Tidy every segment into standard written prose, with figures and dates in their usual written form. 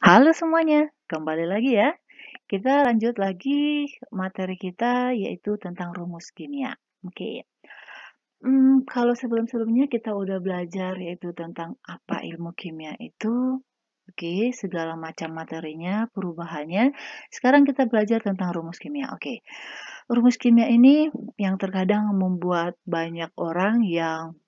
Halo semuanya, kembali lagi ya. Kita lanjut lagi materi kita yaitu tentang rumus kimia. Oke. Kalau sebelum-sebelumnya kita udah belajar yaitu tentang apa ilmu kimia itu, oke, segala macam materinya, perubahannya. Sekarang kita belajar tentang rumus kimia. Oke. Rumus kimia ini yang terkadang membuat banyak orang yang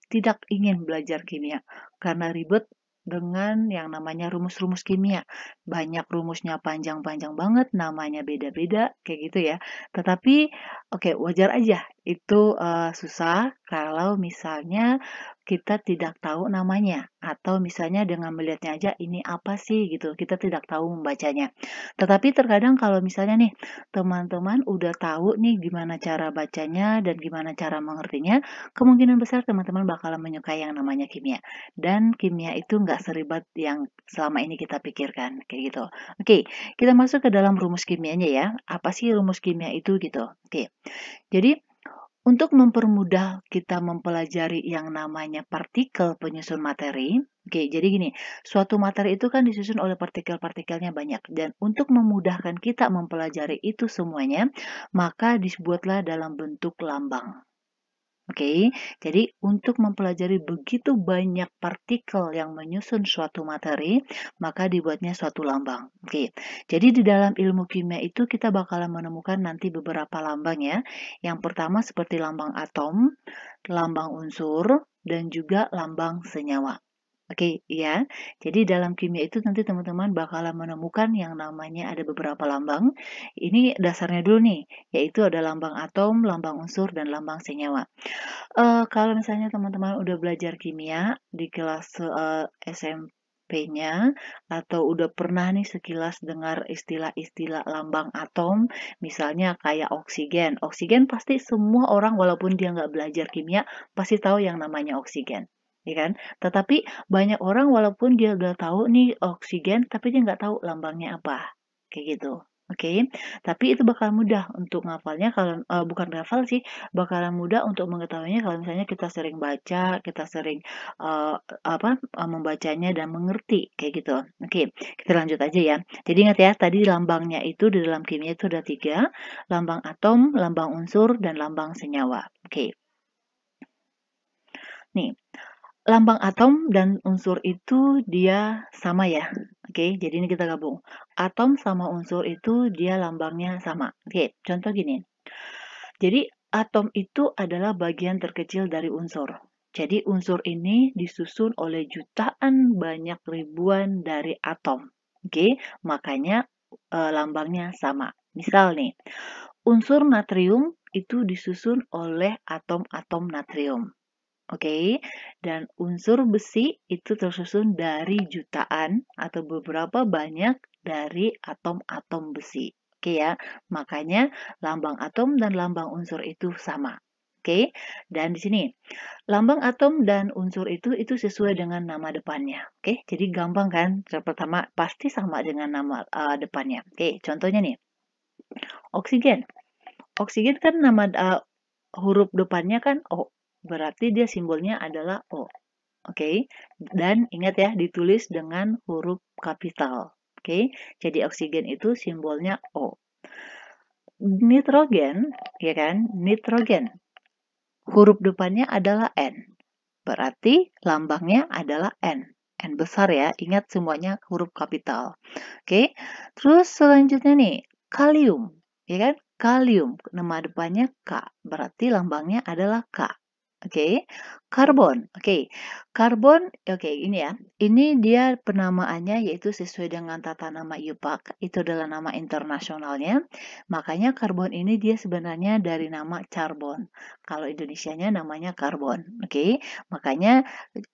tidak ingin belajar kimia karena ribet dengan yang namanya rumus-rumus kimia. Banyak rumusnya panjang-panjang banget, namanya beda-beda, kayak gitu ya. Tetapi, oke, wajar aja itu susah kalau misalnya kita tidak tahu namanya atau misalnya dengan melihatnya aja ini apa sih gitu, kita tidak tahu membacanya. Tetapi terkadang kalau misalnya nih teman-teman udah tahu nih gimana cara bacanya dan gimana cara mengertinya, kemungkinan besar teman-teman bakalan menyukai yang namanya kimia. Dan kimia itu nggak seribet yang selama ini kita pikirkan, kayak gitu. Oke, kita masuk ke dalam rumus kimianya ya. Apa sih rumus kimia itu gitu? Oke, jadi untuk mempermudah kita mempelajari yang namanya partikel penyusun materi, oke, jadi gini, suatu materi itu kan disusun oleh partikel-partikelnya banyak, dan untuk memudahkan kita mempelajari itu semuanya, maka dibuatlah dalam bentuk lambang. Oke, jadi untuk mempelajari begitu banyak partikel yang menyusun suatu materi, maka dibuatnya suatu lambang. Oke, jadi di dalam ilmu kimia itu kita bakalan menemukan nanti beberapa lambang ya. Yang pertama seperti lambang atom, lambang unsur, dan juga lambang senyawa. Oke, ya. Jadi dalam kimia itu nanti teman-teman bakalan menemukan yang namanya ada beberapa lambang. Ini dasarnya dulu nih, yaitu ada lambang atom, lambang unsur, dan lambang senyawa. Kalau misalnya teman-teman udah belajar kimia di kelas, SMP-nya atau udah pernah nih sekilas dengar istilah-istilah lambang atom, misalnya kayak oksigen. Oksigen pasti semua orang walaupun dia nggak belajar kimia, pasti tahu yang namanya oksigen, ya kan? Tetapi banyak orang walaupun dia udah tahu nih oksigen, tapi dia nggak tahu lambangnya apa, kayak gitu. Oke, tapi itu bakal mudah untuk ngafalnya kalau bukan ngafal sih, bakalan mudah untuk mengetahuinya kalau misalnya kita sering baca, kita sering, membacanya dan mengerti, kayak gitu. Oke, kita lanjut aja ya. Jadi ingat ya, tadi lambangnya itu di dalam kimia itu ada 3, lambang atom, lambang unsur, dan lambang senyawa. Oke, nih, lambang atom dan unsur itu dia sama ya. Oke, jadi ini kita gabung. Atom sama unsur itu dia lambangnya sama. Oke, contoh gini. Jadi atom itu adalah bagian terkecil dari unsur. Jadi unsur ini disusun oleh jutaan banyak ribuan dari atom. Oke, makanya lambangnya sama. Misal nih, unsur natrium itu disusun oleh atom-atom natrium. Oke, dan unsur besi itu tersusun dari jutaan atau beberapa banyak dari atom-atom besi. Oke ya, makanya lambang atom dan lambang unsur itu sama. Oke, dan di sini lambang atom dan unsur itu sesuai dengan nama depannya. Oke, jadi gampang kan? Yang pertama pasti sama dengan nama depannya. Oke, contohnya nih, oksigen. Oksigen kan nama huruf depannya kan O. Berarti dia simbolnya adalah O. Oke, dan ingat ya ditulis dengan huruf kapital. Oke, jadi oksigen itu simbolnya O. Nitrogen, ya kan? Nitrogen. Huruf depannya adalah N. Berarti lambangnya adalah N. N besar ya, ingat semuanya huruf kapital. Oke, terus selanjutnya nih, kalium. Ya kan? Kalium, nama depannya K. Berarti lambangnya adalah K. Oke, karbon. Oke, karbon. Oke, ini ya. Ini dia penamaannya yaitu sesuai dengan tata nama IUPAC. Itu adalah nama internasionalnya. Makanya karbon ini dia sebenarnya dari nama carbon. Kalau Indonesianya namanya karbon. Oke, makanya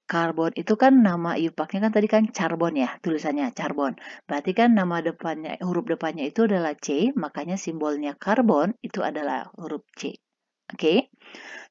karbon itu kan nama IUPAC-nya kan tadi kan carbon ya, tulisannya carbon. Berarti kan nama depannya, huruf depannya itu adalah C, makanya simbolnya karbon itu adalah huruf C. Oke.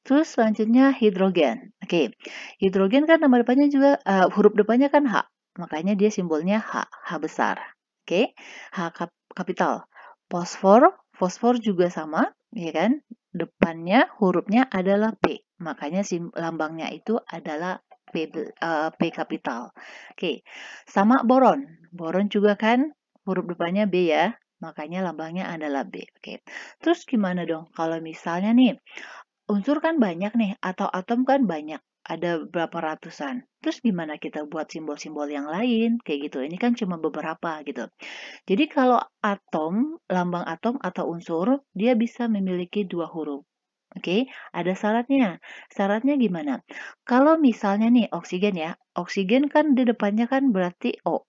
Terus selanjutnya hidrogen. Oke, hidrogen kan nama depannya juga huruf depannya kan H, makanya dia simbolnya H, H besar. Oke, H kapital. Fosfor, fosfor juga sama, ya kan? Depannya hurufnya adalah P, makanya lambangnya itu adalah P kapital. Oke, sama boron. Boron juga kan huruf depannya B ya, makanya lambangnya adalah B. Oke, terus gimana dong kalau misalnya nih, unsur kan banyak nih, atau atom kan banyak, ada berapa ratusan. Terus gimana kita buat simbol-simbol yang lain, kayak gitu. Ini kan cuma beberapa gitu. Jadi kalau atom, lambang atom atau unsur, dia bisa memiliki dua huruf. Oke, ada syaratnya. Syaratnya gimana? Kalau misalnya nih oksigen ya, oksigen kan di depannya kan berarti O.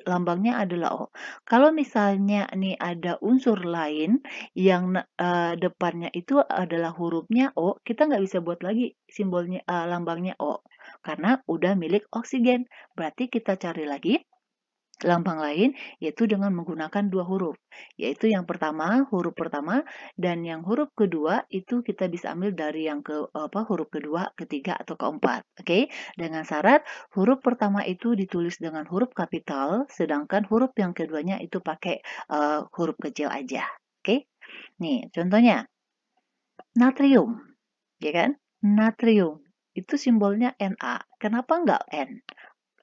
Lambangnya adalah O. Kalau misalnya nih ada unsur lain yang depannya itu adalah hurufnya O, kita nggak bisa buat lagi simbolnya lambangnya O karena udah milik oksigen. Berarti kita cari lagi lambang lain yaitu dengan menggunakan dua huruf, yaitu yang pertama huruf pertama dan yang huruf kedua itu kita bisa ambil dari yang huruf kedua, ketiga atau keempat. Oke, dengan syarat huruf pertama itu ditulis dengan huruf kapital, sedangkan huruf yang keduanya itu pakai huruf kecil aja. Oke, nih contohnya natrium, ya kan? Natrium itu simbolnya Na. Kenapa nggak N?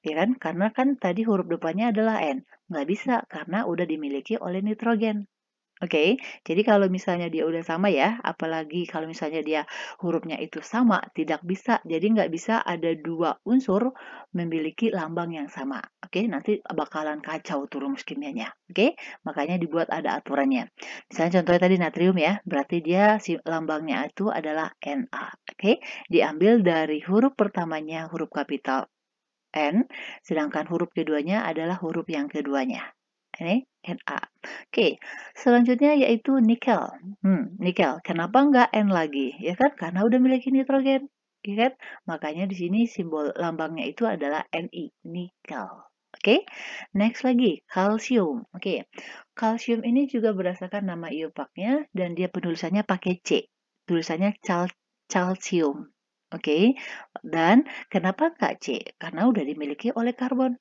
Ya kan? Karena kan tadi huruf depannya adalah N. Nggak bisa karena udah dimiliki oleh nitrogen. Oke, jadi kalau misalnya dia udah sama ya, apalagi kalau misalnya dia hurufnya itu sama, tidak bisa. Jadi nggak bisa ada dua unsur memiliki lambang yang sama. Oke, nanti bakalan kacau tuh rumus kimianya. Oke, makanya dibuat ada aturannya. Misalnya contohnya tadi natrium ya, berarti dia lambangnya itu adalah Na. Oke, diambil dari huruf pertamanya huruf kapital N, sedangkan huruf keduanya adalah huruf yang keduanya. Ini Na. Oke, selanjutnya yaitu nikel. Nikel. Kenapa nggak N lagi? Ya kan? Karena udah memiliki nitrogen. Ya kan? Makanya di sini simbol lambangnya itu adalah Ni, nikel. Oke, next lagi, kalsium. Oke, kalsium ini juga berdasarkan nama iopaknya dan dia penulisannya pakai C. Tulisannya calcium. Oke, dan kenapa nggak C? Karena udah dimiliki oleh karbon,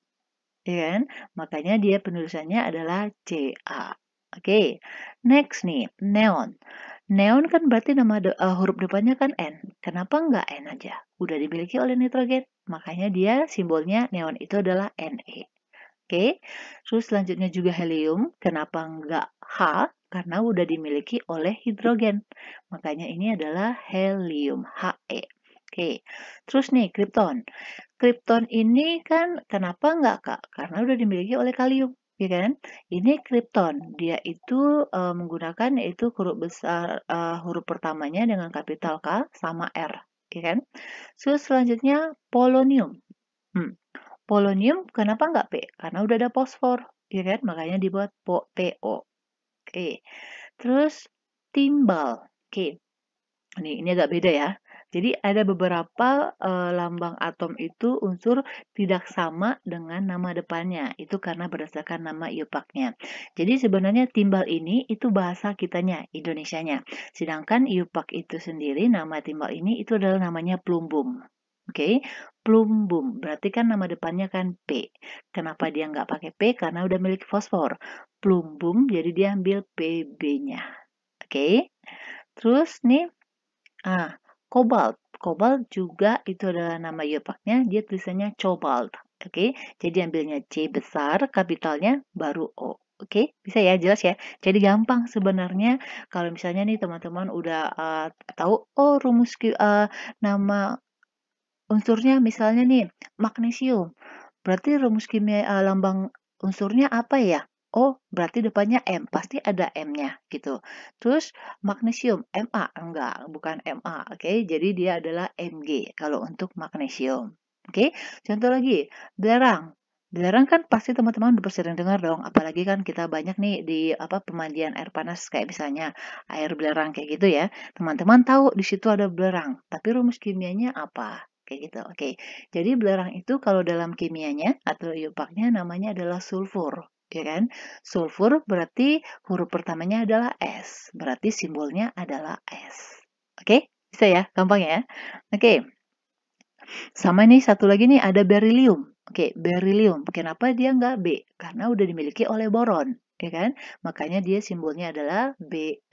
ya kan? Makanya dia penulisannya adalah Ca. Oke, next nih, neon. Neon kan berarti nama huruf depannya kan N. Kenapa nggak N aja? Udah dimiliki oleh nitrogen, makanya dia simbolnya neon itu adalah Ne. Oke, terus selanjutnya juga helium. Kenapa nggak H? Karena udah dimiliki oleh hidrogen. Makanya ini adalah helium, He. Oke, terus nih krypton. Krypton ini kan kenapa nggak Kak? Karena udah dimiliki oleh kalium, ya kan? Ini krypton, dia itu menggunakan yaitu huruf besar, huruf pertamanya dengan kapital K sama R, ya kan? Terus selanjutnya polonium. Polonium kenapa nggak P? Karena udah ada fosfor, ya kan? Makanya dibuat PO. Oke, terus timbal. Oke, ini agak beda ya. Jadi ada beberapa lambang atom itu unsur tidak sama dengan nama depannya. Itu karena berdasarkan nama iopaknya. Jadi sebenarnya timbal ini itu bahasa kitanya, Indonesianya. Sedangkan iopak itu sendiri, nama timbal ini itu adalah namanya plumbum. Oke, plumbum. Berarti kan nama depannya kan P. Kenapa dia nggak pakai P? Karena udah milik fosfor. Plumbum, jadi dia ambil PB-nya. Oke, terus nih, cobalt. Cobalt juga itu adalah nama iopaknya, dia tulisannya cobalt. Oke, jadi ambilnya C besar, kapitalnya baru O. Oke, bisa ya, jelas ya. Jadi gampang sebenarnya kalau misalnya nih teman-teman udah tahu, oh rumus nama unsurnya misalnya nih magnesium. Berarti rumus kimia lambang unsurnya apa ya? Oh, berarti depannya M, pasti ada M-nya gitu. Terus magnesium, Ma, enggak, bukan Ma, oke? Jadi dia adalah Mg kalau untuk magnesium. Oke, contoh lagi, belerang. Belerang kan pasti teman-teman udah sering dengar dong, apalagi kan kita banyak nih di pemandian air panas kayak misalnya air belerang kayak gitu ya. Teman-teman tahu di situ ada belerang, tapi rumus kimianya apa? Kayak gitu. Oke. Jadi belerang itu kalau dalam kimianya atau iopaknya namanya adalah sulfur, ya kan? Sulfur berarti huruf pertamanya adalah S, berarti simbolnya adalah S. Oke? Bisa ya? Gampang ya? Oke. Sama nih satu lagi nih ada beryllium. Oke, beryllium. Kenapa dia nggak B? Karena udah dimiliki oleh boron, ya kan? Makanya dia simbolnya adalah Be.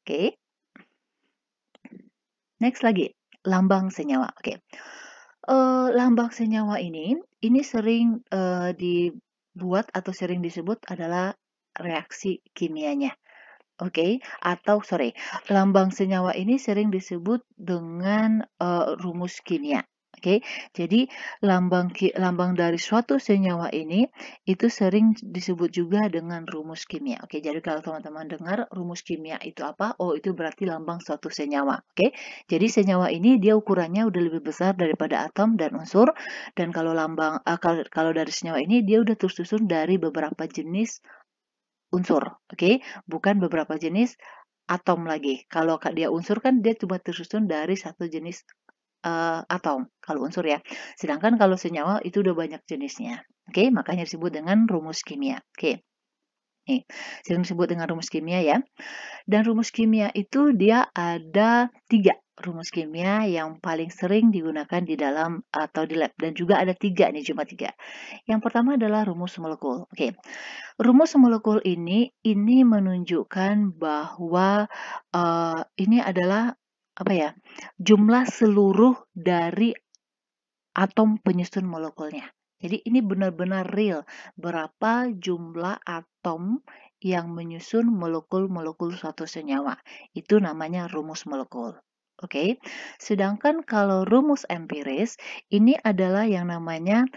Oke. Next lagi, lambang senyawa. Oke. Lambang senyawa ini sering, dibuat atau sering disebut adalah reaksi kimianya. Oke, atau sorry, lambang senyawa ini sering disebut dengan rumus kimia. Oke, jadi lambang dari suatu senyawa ini itu sering disebut juga dengan rumus kimia. Oke, jadi kalau teman-teman dengar rumus kimia itu apa? Oh, itu berarti lambang suatu senyawa. Oke, jadi senyawa ini dia ukurannya udah lebih besar daripada atom dan unsur. Dan kalau kalau dari senyawa ini dia udah tersusun dari beberapa jenis unsur, oke? Bukan beberapa jenis atom lagi. Kalau dia unsur kan dia cuma tersusun dari satu jenis atom, kalau unsur ya. Sedangkan kalau senyawa itu udah banyak jenisnya. Oke, makanya disebut dengan rumus kimia. Oke. Nih, sering disebut dengan rumus kimia ya. Dan rumus kimia itu dia ada 3 rumus kimia yang paling sering digunakan di dalam atau di lab. Dan juga ada 3 nih, cuma 3. Yang pertama adalah rumus molekul. Oke, rumus molekul ini menunjukkan bahwa ini adalah apa ya? Jumlah seluruh dari atom penyusun molekulnya. Jadi ini benar-benar real berapa jumlah atom yang menyusun molekul-molekul suatu senyawa. Itu namanya rumus molekul. Oke. Sedangkan kalau rumus empiris ini adalah yang namanya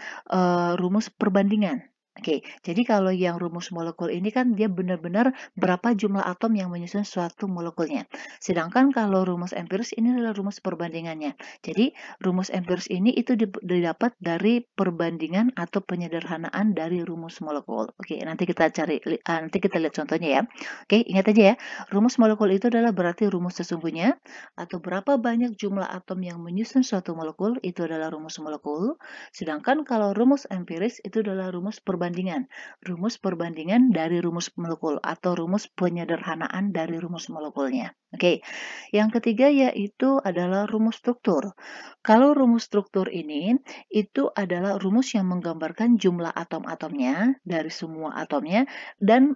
rumus perbandingan. Oke, jadi kalau yang rumus molekul ini kan dia benar-benar berapa jumlah atom yang menyusun suatu molekulnya. Sedangkan kalau rumus empiris ini adalah rumus perbandingannya. Jadi rumus empiris ini itu didapat dari perbandingan atau penyederhanaan dari rumus molekul. Oke, nanti kita lihat contohnya ya. Oke, ingat aja ya, rumus molekul itu adalah berarti rumus sesungguhnya atau berapa banyak jumlah atom yang menyusun suatu molekul itu adalah rumus molekul. Sedangkan kalau rumus empiris itu adalah rumus perbandingan. Rumus perbandingan dari rumus molekul atau rumus penyederhanaan dari rumus molekulnya. Oke, yang ketiga yaitu adalah rumus struktur. Kalau rumus struktur ini, itu adalah rumus yang menggambarkan jumlah atom-atomnya dari semua atomnya dan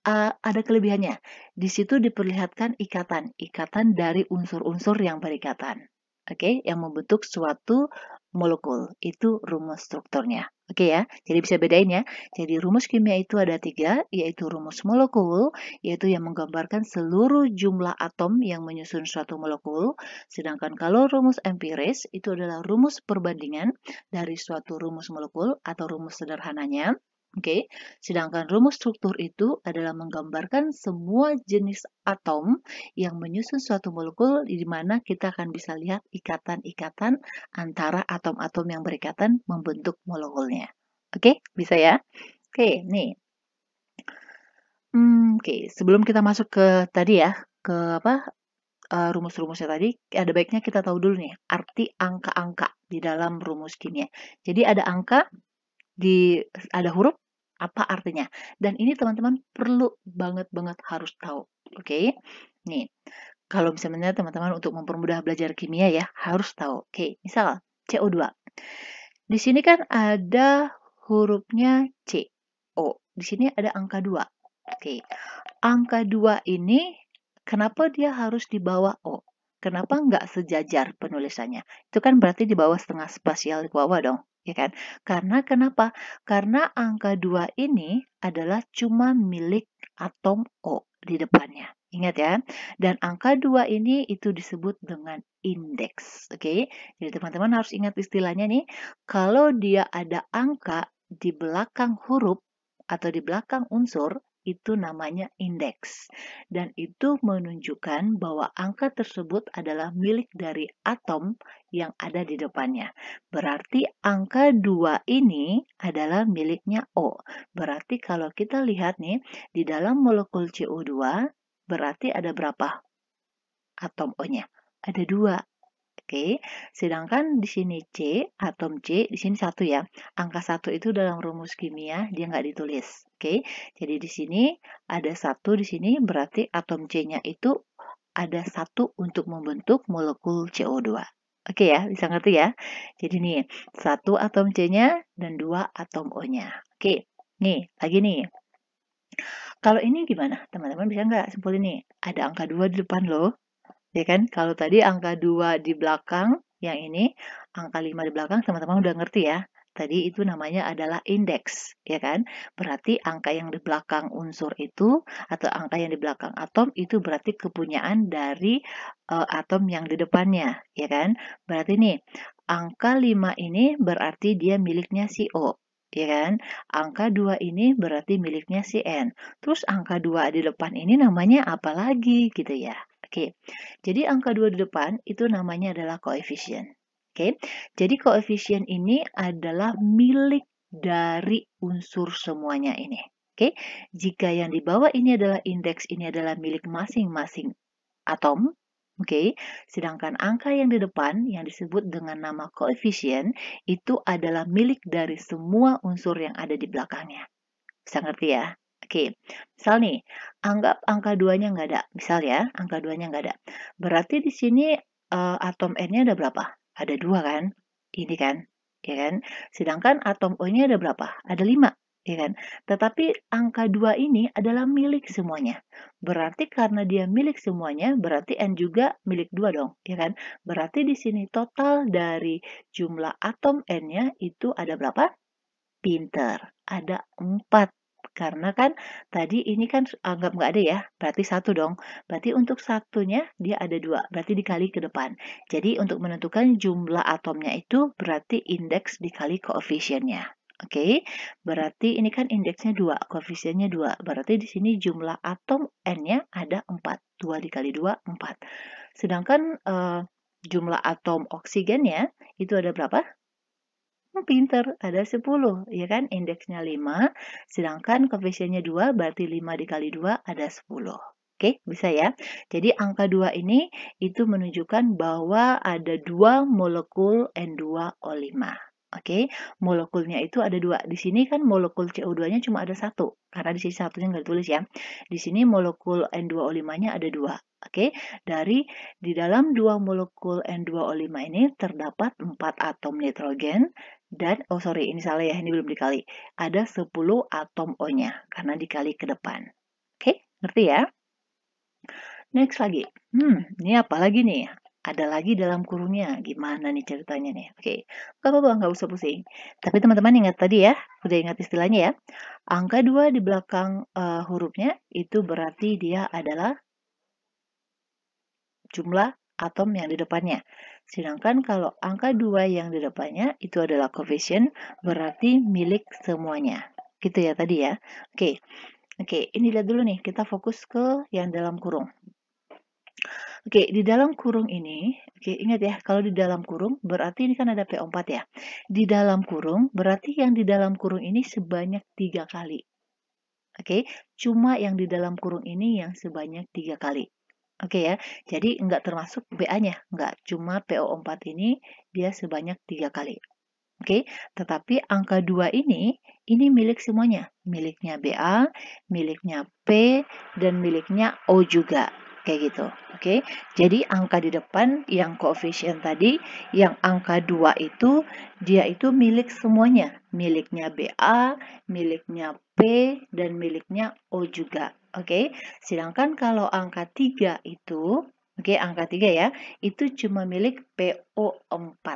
ada kelebihannya. Di situ diperlihatkan ikatan dari unsur-unsur yang berikatan. Oke, yang membentuk suatu molekul. Itu rumus strukturnya. Oke ya, jadi bisa bedain ya. Jadi rumus kimia itu ada 3, yaitu rumus molekul, yaitu yang menggambarkan seluruh jumlah atom yang menyusun suatu molekul. Sedangkan kalau rumus empiris itu adalah rumus perbandingan dari suatu rumus molekul atau rumus sederhananya. Oke, sedangkan rumus struktur itu adalah menggambarkan semua jenis atom yang menyusun suatu molekul di mana kita akan bisa lihat ikatan-ikatan antara atom-atom yang berikatan membentuk molekulnya. Oke, bisa ya? Oke, nih. Oke, sebelum kita masuk ke tadi ya, ke apa rumus-rumusnya tadi, ada baiknya kita tahu dulu nih arti angka-angka di dalam rumus kimia. Jadi ada angka, ada huruf, apa artinya? Dan ini teman-teman perlu banget harus tahu. Oke? Nih, kalau misalnya teman-teman untuk mempermudah belajar kimia ya, harus tahu. Oke, misal CO2. Di sini kan ada hurufnya C, O. Di sini ada angka 2. Oke. Angka 2 ini kenapa dia harus di bawah O? Kenapa nggak sejajar penulisannya? Itu kan berarti di bawah setengah spasial di bawah dong, ya kan? Karena kenapa? Karena angka 2 ini adalah cuma milik atom O di depannya. Ingat ya. Dan angka 2 ini itu disebut dengan indeks. Oke. Jadi teman-teman harus ingat istilahnya nih. Kalau dia ada angka di belakang huruf atau di belakang unsur, itu namanya indeks. Dan itu menunjukkan bahwa angka tersebut adalah milik dari atom yang ada di depannya. Berarti angka 2 ini adalah miliknya O. Berarti kalau kita lihat nih, di dalam molekul CO2, berarti ada berapa atom O-nya? Ada 2. Oke, sedangkan di sini C, atom C, di sini 1 ya. Angka 1 itu dalam rumus kimia, dia nggak ditulis. Oke, jadi di sini ada 1 di sini, berarti atom C-nya itu ada 1 untuk membentuk molekul CO2. Oke ya, bisa ngerti ya? Jadi nih, 1 atom C-nya dan 2 atom O-nya. Oke, nih, lagi nih. Kalau ini gimana? Teman-teman bisa nggak simpulin nih? Ada angka 2 di depan loh. Ya kan? Kalau tadi angka 2 di belakang, yang ini angka 5 di belakang teman-teman udah ngerti ya. Tadi itu namanya adalah indeks, ya kan? Berarti angka yang di belakang unsur itu atau angka yang di belakang atom itu berarti kepunyaan dari atom yang di depannya, ya kan? Berarti nih, angka 5 ini berarti dia miliknya si O, ya kan? Angka 2 ini berarti miliknya si N. Terus angka 2 di depan ini namanya apa lagi gitu ya? Oke. Jadi angka 2 di depan itu namanya adalah koefisien. Oke. Jadi koefisien ini adalah milik dari unsur semuanya ini. Oke. Jika yang di bawah ini adalah indeks, ini adalah milik masing-masing atom. Oke. Sedangkan angka yang di depan yang disebut dengan nama koefisien itu adalah milik dari semua unsur yang ada di belakangnya. Bisa ngerti ya? Oke, misal nih, anggap angka 2-nya nggak ada. Misal ya, angka 2-nya nggak ada. Berarti di sini atom N-nya ada berapa? Ada 2 kan? Ini kan? Ya kan? Sedangkan atom O-nya ada berapa? Ada 5. Ya kan? Tetapi angka 2 ini adalah milik semuanya. Berarti karena dia milik semuanya, berarti N juga milik 2 dong. Ya kan? Berarti di sini total dari jumlah atom N-nya itu ada berapa? Pinter, ada 4. Karena kan tadi ini kan anggap nggak ada ya, berarti 1 dong. Berarti untuk satunya dia ada 2, berarti dikali ke depan. Jadi untuk menentukan jumlah atomnya itu berarti indeks dikali koefisiennya. Oke, berarti ini kan indeksnya 2, koefisiennya 2. Berarti di sini jumlah atom N-nya ada 4. 2 dikali 2, 4. Sedangkan jumlah atom oksigennya itu ada berapa? Pinter, ada 10, ya kan? Indeksnya 5, sedangkan koefisiennya 2, berarti 5 dikali 2 ada 10. Oke, bisa ya? Jadi angka 2 ini itu menunjukkan bahwa ada 2 molekul N2O5. Oke, molekulnya itu ada 2. Di sini kan molekul CO2-nya cuma ada 1, karena di sini satunya nggak ditulis ya. Di sini molekul N2O5-nya ada 2. Oke, di dalam 2 molekul N2O5 ini terdapat 4 atom nitrogen, dan, oh sorry, ini salah ya, ini belum dikali. Ada 10 atom O-nya, karena dikali ke depan. Oke, ngerti ya? Next lagi. Ini apa lagi nih? Ada lagi dalam kurungnya. Gimana nih ceritanya nih? Oke, gak apa-apa, nggak usah pusing. Tapi teman-teman ingat tadi ya, udah ingat istilahnya ya. Angka 2 di belakang hurufnya, itu berarti dia adalah jumlah atom yang di depannya. Sedangkan kalau angka 2 yang di depannya itu adalah koefisien, berarti milik semuanya. Gitu ya tadi ya. Oke. Oke, ini lihat dulu nih, kita fokus ke yang dalam kurung. Oke, di dalam kurung ini, oke, ingat ya, kalau di dalam kurung berarti ini kan ada PO4 ya. Di dalam kurung berarti yang di dalam kurung ini sebanyak 3 kali. Oke, cuma yang di dalam kurung ini yang sebanyak 3 kali. Oke ya, jadi nggak termasuk BA-nya, nggak, cuma PO4 ini dia sebanyak 3 kali. Oke, tetapi angka 2 ini milik semuanya. Miliknya BA, miliknya P, dan miliknya O juga. Kayak gitu. Oke, jadi angka di depan yang koefisien tadi, yang angka 2 itu, dia itu milik semuanya. Miliknya BA, miliknya P, dan miliknya O juga. Oke, sedangkan kalau angka 3 itu, oke, angka 3 ya, itu cuma milik PO4.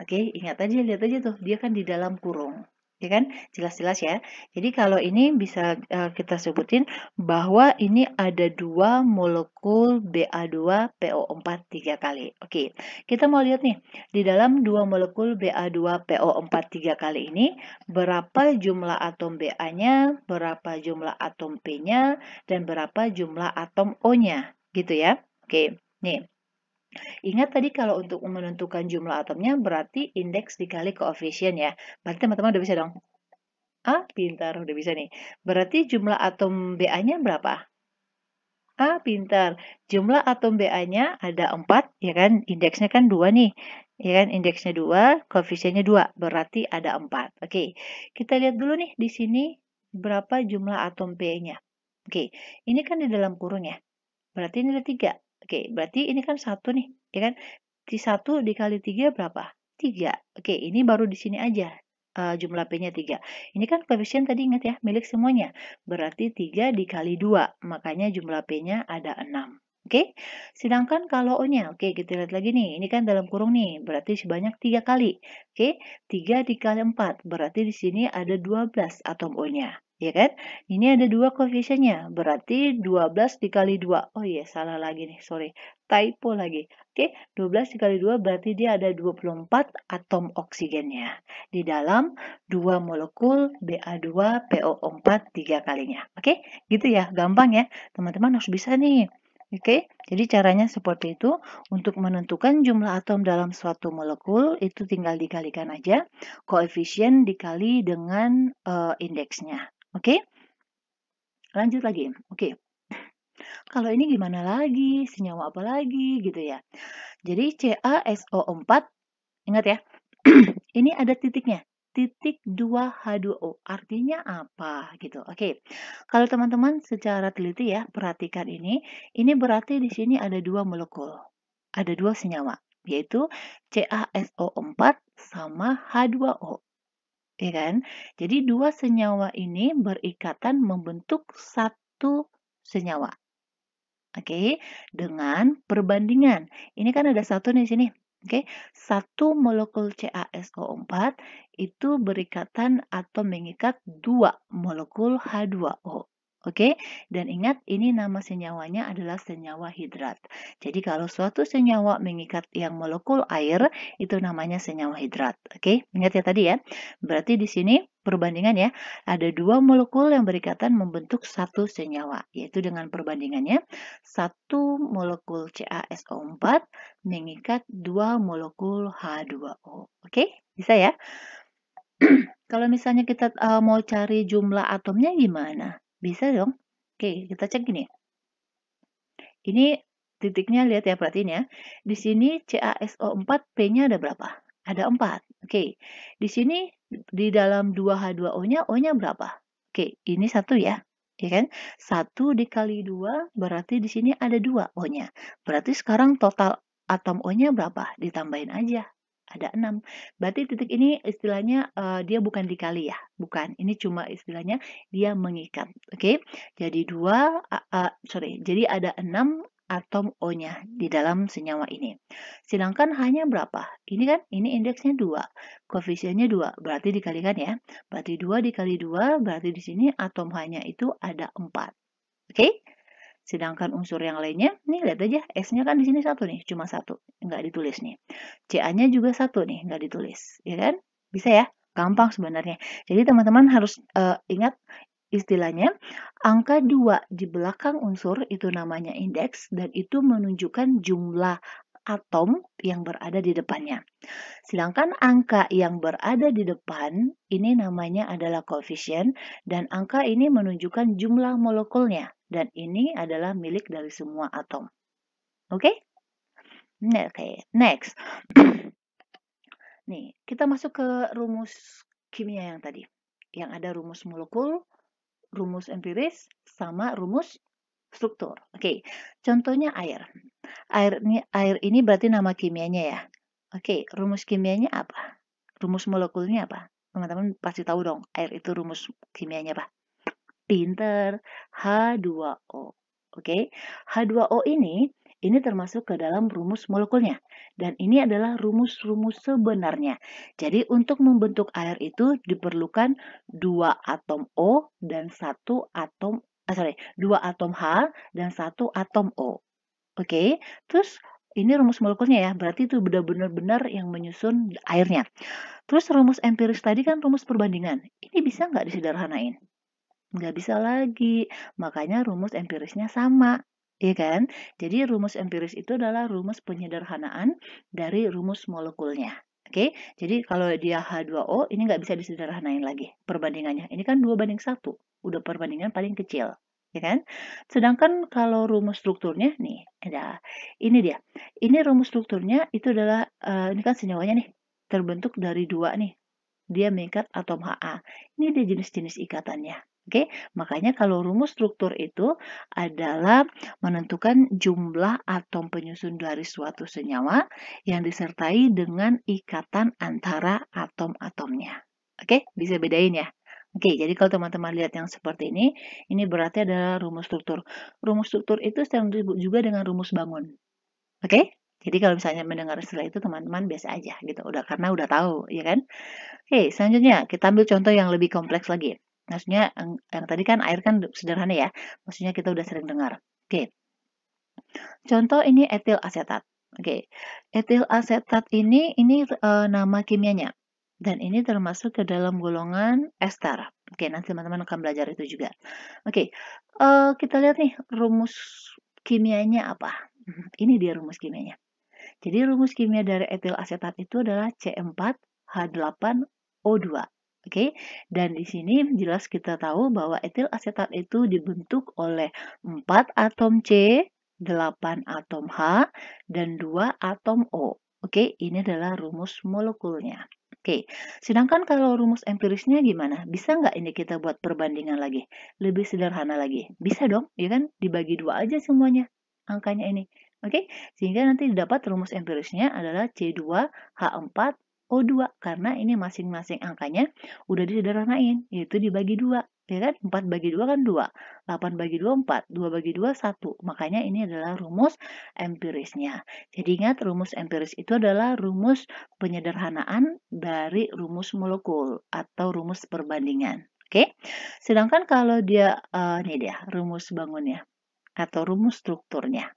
Oke, ingat aja, lihat aja tuh, dia kan di dalam kurung. Ya kan? Jelas-jelas ya. Jadi kalau ini bisa kita sebutin bahwa ini ada 2 molekul Ba2PO4 3 kali. Oke, kita mau lihat nih, di dalam 2 molekul Ba2PO4 3 kali ini, berapa jumlah atom Ba-nya, berapa jumlah atom P-nya, dan berapa jumlah atom O-nya. Gitu ya. Oke, nih. Ingat tadi kalau untuk menentukan jumlah atomnya berarti indeks dikali koefisien ya. Berarti teman-teman udah bisa dong? Ah, pintar, udah bisa nih. Berarti jumlah atom Ba-nya berapa? Ah, pintar. Jumlah atom Ba-nya ada 4, ya kan? Indeksnya kan 2 nih. Ya kan? Indeksnya 2, koefisiennya 2. Berarti ada 4. Oke, kita lihat dulu nih di sini berapa jumlah atom P-nya. Oke, ini kan di dalam kurung ya. Berarti ini ada 3. Oke, berarti ini kan 1 nih, ya kan? 1 dikali 3 berapa? 3. Oke, ini baru di sini aja jumlah P-nya 3. Ini kan koefisien tadi ingat ya, milik semuanya. Berarti 3 dikali 2, makanya jumlah P-nya ada 6. Oke, sedangkan kalau O-nya, oke kita lihat lagi nih, ini kan dalam kurung nih, berarti sebanyak 3 kali. Oke, 3 dikali 4, berarti di sini ada 12 atom O-nya. Ya kan? Ini ada 2 koefisiennya, berarti 12 dikali 2. Oh iya, salah lagi nih, sorry. Typo lagi. Oke, 12 dikali 2 berarti dia ada 24 atom oksigennya. Di dalam 2 molekul Ba2PO4 3 kalinya. Oke, gitu ya, gampang ya. Teman-teman harus bisa nih. Oke, jadi caranya seperti itu. Untuk menentukan jumlah atom dalam suatu molekul, itu tinggal dikalikan aja. Koefisien dikali dengan indeksnya. Oke, lanjut lagi. Oke, kalau ini gimana lagi? Senyawa apa lagi gitu ya? Jadi CaSO4, ingat ya, ini ada titiknya. Titik 2H2O. Artinya apa gitu. Oke. Kalau teman-teman secara teliti ya, perhatikan ini berarti di sini ada 2 molekul. Ada 2 senyawa, yaitu CaSO4 sama H2O. Ya kan? Jadi 2 senyawa ini berikatan membentuk satu senyawa. Oke, dengan perbandingan. Ini kan ada satu nih sini. Oke, satu molekul CaSO4 itu berikatan atau mengikat 2 molekul H2O. Oke, dan ingat ini nama senyawanya adalah senyawa hidrat. Jadi kalau suatu senyawa mengikat yang molekul air, itu namanya senyawa hidrat. Oke, ingat ya tadi ya. Berarti di sini perbandingan ya, ada 2 molekul yang berikatan membentuk satu senyawa, yaitu dengan perbandingannya satu molekul CaSO4 mengikat 2 molekul H2O. Oke, bisa ya? Kalau misalnya kita mau cari jumlah atomnya gimana? Bisa dong. Oke, kita cek gini. Ini titiknya lihat ya, perhatiin ya. Di sini CaSO4 P-nya ada berapa? Ada 4. Oke. Di sini di dalam 2H2O-nya O-nya berapa? Oke, ini 1 ya. Ya kan? 1 dikali 2 berarti di sini ada 2 O-nya. Berarti sekarang total atom O-nya berapa? Ditambahin aja. Ada 6. Berarti titik ini istilahnya dia bukan dikali ya. Bukan. Ini cuma istilahnya dia mengikat. Oke. Jadi jadi ada 6 atom O-nya di dalam senyawa ini. Sedangkan H-nya berapa? Ini kan, ini indeksnya 2. Koefisiennya 2, berarti dikalikan ya. Berarti 2 dikali 2, berarti di sini atom H-nya itu ada 4. Oke? Sedangkan unsur yang lainnya, nih lihat aja, S-nya kan di sini 1 nih, cuma 1. Nggak ditulis nih. Ca-nya juga 1 nih, nggak ditulis. Ya kan? Bisa ya? Gampang sebenarnya. Jadi teman-teman harus ingat istilahnya, angka 2 di belakang unsur itu namanya indeks dan itu menunjukkan jumlah atom yang berada di depannya. Sedangkan angka yang berada di depan ini namanya adalah koefisien dan angka ini menunjukkan jumlah molekulnya dan ini adalah milik dari semua atom. Oke? Oke, next. Nih, kita masuk ke rumus kimia yang tadi. Yang ada rumus molekul, rumus empiris, sama rumus struktur. Oke, contohnya air. Air ini berarti nama kimianya ya. Oke, rumus kimianya apa? Rumus molekulnya apa? Teman-teman pasti tahu dong, air itu rumus kimianya apa? Pinter, H2O. Oke, H2O ini termasuk ke dalam rumus molekulnya. Dan ini adalah rumus-rumus sebenarnya. Jadi untuk membentuk air itu diperlukan 2 atom O dan 1 atom 2 atom H dan 1 atom O. Oke, terus ini rumus molekulnya ya, berarti itu benar-benar yang menyusun airnya. Terus rumus empiris tadi kan rumus perbandingan. Ini bisa nggak disederhanain? Nggak bisa lagi, makanya rumus empirisnya sama. Iya kan? Jadi rumus empiris itu adalah rumus penyederhanaan dari rumus molekulnya. Oke, jadi kalau dia H2O ini nggak bisa disederhanain lagi perbandingannya. Ini kan 2:1, udah perbandingan paling kecil. Ya kan? Sedangkan kalau rumus strukturnya nih, ini dia. Ini rumus strukturnya itu adalah, ini kan senyawanya nih, terbentuk dari 2 nih. Dia mengikat atom Ha. Ini dia jenis-jenis ikatannya. Oke, makanya kalau rumus struktur itu adalah menentukan jumlah atom penyusun dari suatu senyawa yang disertai dengan ikatan antara atom-atomnya. Oke, bisa bedain ya? Oke, jadi kalau teman-teman lihat yang seperti ini berarti adalah rumus struktur. Rumus struktur itu sering disebut juga dengan rumus bangun. Oke? Jadi kalau misalnya mendengar istilah itu teman-teman biasa aja gitu, karena udah tahu, ya kan? Oke, selanjutnya kita ambil contoh yang lebih kompleks lagi. Maksudnya yang tadi kan air kan sederhana ya, maksudnya kita udah sering dengar. Oke, contoh ini etil asetat. Oke, etil asetat ini nama kimianya. Dan ini termasuk ke dalam golongan ester. Oke, nanti teman-teman akan belajar itu juga. Oke, kita lihat nih rumus kimianya apa. Ini dia rumus kimianya. Jadi rumus kimia dari etil asetat itu adalah C4H8O2. Oke, dan di sini jelas kita tahu bahwa etil asetat itu dibentuk oleh 4 atom C, 8 atom H, dan 2 atom O. Oke, ini adalah rumus molekulnya. Oke, sedangkan kalau rumus empirisnya gimana? Bisa nggak ini kita buat perbandingan lagi? Lebih sederhana lagi? Bisa dong, ya kan? Dibagi 2 aja semuanya angkanya ini. Oke, sehingga nanti didapat rumus empirisnya adalah C2H4O2 karena ini masing-masing angkanya udah disederhanain, yaitu dibagi 2. Ya kan? 4 bagi 2 kan 2, 8 bagi 2 4, 2 bagi 2 1. Makanya ini adalah rumus empirisnya. Jadi ingat rumus empiris itu adalah rumus penyederhanaan dari rumus molekul atau rumus perbandingan. Oke. Sedangkan kalau dia ini dia rumus bangunnya atau rumus strukturnya.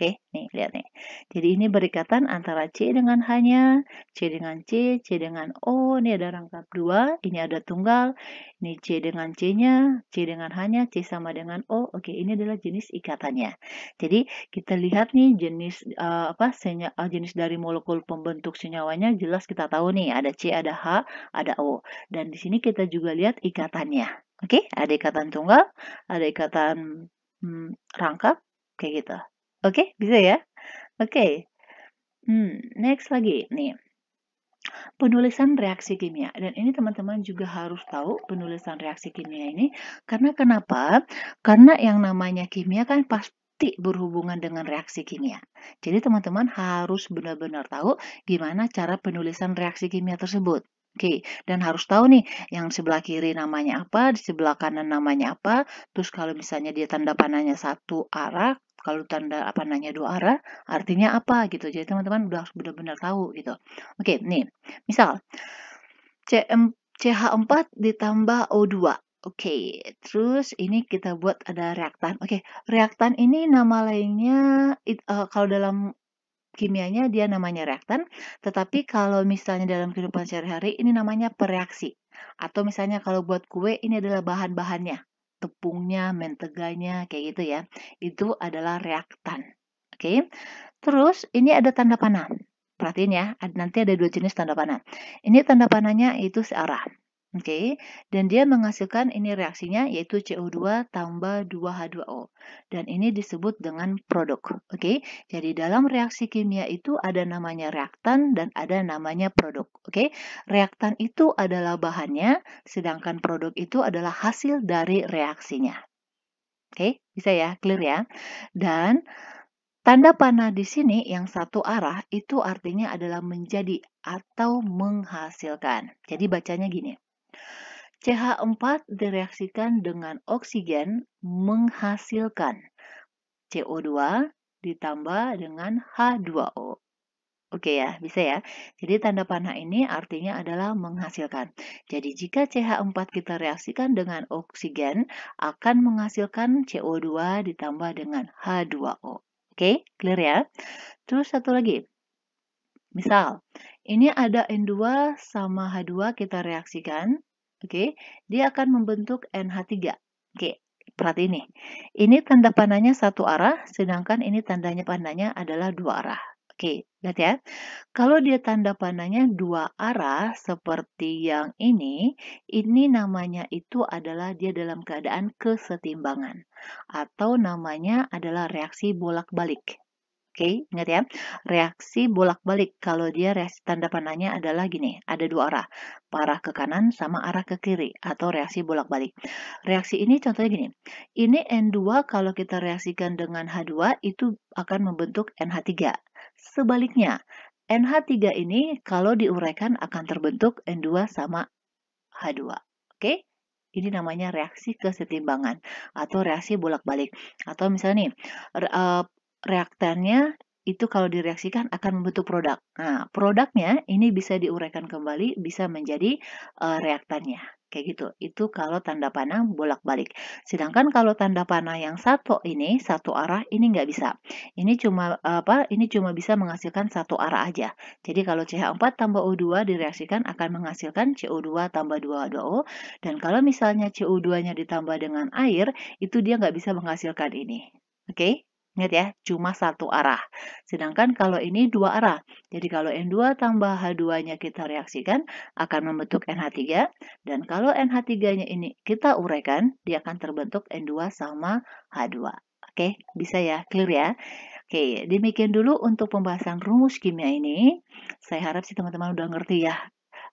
Oke, nih lihat nih. Jadi ini berikatan antara C dengan H-nya, C dengan C, C dengan O, ini ada rangkap 2, ini ada tunggal, ini C dengan C-nya, C dengan H-nya, C sama dengan O. Oke, ini adalah jenis ikatannya. Jadi kita lihat nih jenis jenis dari molekul pembentuk senyawanya jelas kita tahu nih ada C, ada H, ada O. Dan di sini kita juga lihat ikatannya. Oke, ada ikatan tunggal, ada ikatan rangkap, kayak gitu. Oke, bisa ya? Oke. Next lagi nih. Penulisan reaksi kimia. Dan ini teman-teman juga harus tahu penulisan reaksi kimia ini. Karena kenapa? Karena yang namanya kimia kan pasti berhubungan dengan reaksi kimia. Jadi teman-teman harus benar-benar tahu gimana cara penulisan reaksi kimia tersebut. Oke, dan harus tahu nih yang sebelah kiri namanya apa, di sebelah kanan namanya apa. Terus kalau misalnya dia tanda panahnya satu arah, kalau tanda panahnya dua arah, artinya apa gitu. Jadi teman-teman udah harus benar-benar tahu gitu. Oke, nih. Misal CH4 ditambah O2. Oke, terus ini kita buat ada reaktan. Oke, reaktan ini nama lainnya kalau dalam kimianya dia namanya reaktan, tetapi kalau misalnya dalam kehidupan sehari-hari ini namanya pereaksi. Atau misalnya kalau buat kue ini adalah bahan-bahannya, tepungnya, menteganya, kayak gitu ya. Itu adalah reaktan. Oke. Terus ini ada tanda panah. Perhatiin ya, nanti ada 2 jenis tanda panah. Ini tanda panahnya itu searah. Oke, dan dia menghasilkan ini reaksinya yaitu CO2 tambah 2H2O. Dan ini disebut dengan produk. Oke, jadi dalam reaksi kimia itu ada namanya reaktan dan ada namanya produk. Oke, reaktan itu adalah bahannya, sedangkan produk itu adalah hasil dari reaksinya. Oke, bisa ya, clear ya. Dan tanda panah di sini yang satu arah itu artinya adalah menjadi atau menghasilkan. Jadi bacanya gini. CH4 direaksikan dengan oksigen menghasilkan CO2 ditambah dengan H2O. Oke ya, bisa ya. Jadi tanda panah ini artinya adalah menghasilkan. Jadi jika CH4 kita reaksikan dengan oksigen akan menghasilkan CO2 ditambah dengan H2O. Oke, clear ya? Terus satu lagi. Misal, ini ada N2 sama H2 kita reaksikan. Oke, dia akan membentuk NH3. Oke, perhati ini. Ini tanda panahnya satu arah, sedangkan ini tandanya panahnya adalah dua arah. Oke, lihat ya. Kalau dia tanda panahnya dua arah seperti yang ini namanya itu adalah dia dalam keadaan kesetimbangan. Atau namanya adalah reaksi bolak-balik. Oke, ingat ya. Reaksi bolak-balik. Kalau dia reaksi tanda panahnya adalah gini, ada dua arah. Arah ke kanan sama arah ke kiri. Atau reaksi bolak-balik. Reaksi ini contohnya gini. Ini N2 kalau kita reaksikan dengan H2 itu akan membentuk NH3. Sebaliknya, NH3 ini kalau diuraikan akan terbentuk N2 sama H2. Oke? Ini namanya reaksi kesetimbangan atau reaksi bolak-balik. Atau misalnya nih, reaktannya itu kalau direaksikan akan membentuk produk. Nah, produknya ini bisa diuraikan kembali, bisa menjadi reaktannya. Kayak gitu. Itu kalau tanda panah bolak-balik. Sedangkan kalau tanda panah yang satu ini, satu arah, ini nggak bisa. Ini cuma Ini cuma bisa menghasilkan satu arah aja. Jadi kalau CH4 tambah O2 direaksikan akan menghasilkan CO2 tambah 2O. Dan kalau misalnya CO2-nya ditambah dengan air, itu dia nggak bisa menghasilkan ini. Oke? Ingat ya, cuma satu arah. Sedangkan kalau ini dua arah. Jadi kalau N2 tambah H2-nya kita reaksikan, akan membentuk NH3. Dan kalau NH3-nya ini kita uraikan, dia akan terbentuk N2 sama H2. Oke, bisa ya? Clear ya? Oke, demikian dulu untuk pembahasan rumus kimia ini. Saya harap sih teman-teman udah ngerti ya.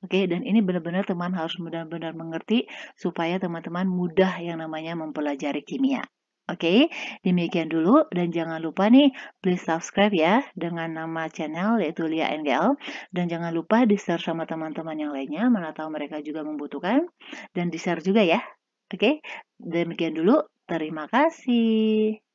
Oke, dan ini benar-benar teman harus benar-benar mengerti supaya teman-teman mudah yang namanya mempelajari kimia. Oke, demikian dulu dan jangan lupa nih, please subscribe ya dengan nama channel yaitu Lia NGL dan jangan lupa di-share sama teman-teman yang lainnya, mana tahu mereka juga membutuhkan dan di-share juga ya. Oke, demikian dulu. Terima kasih.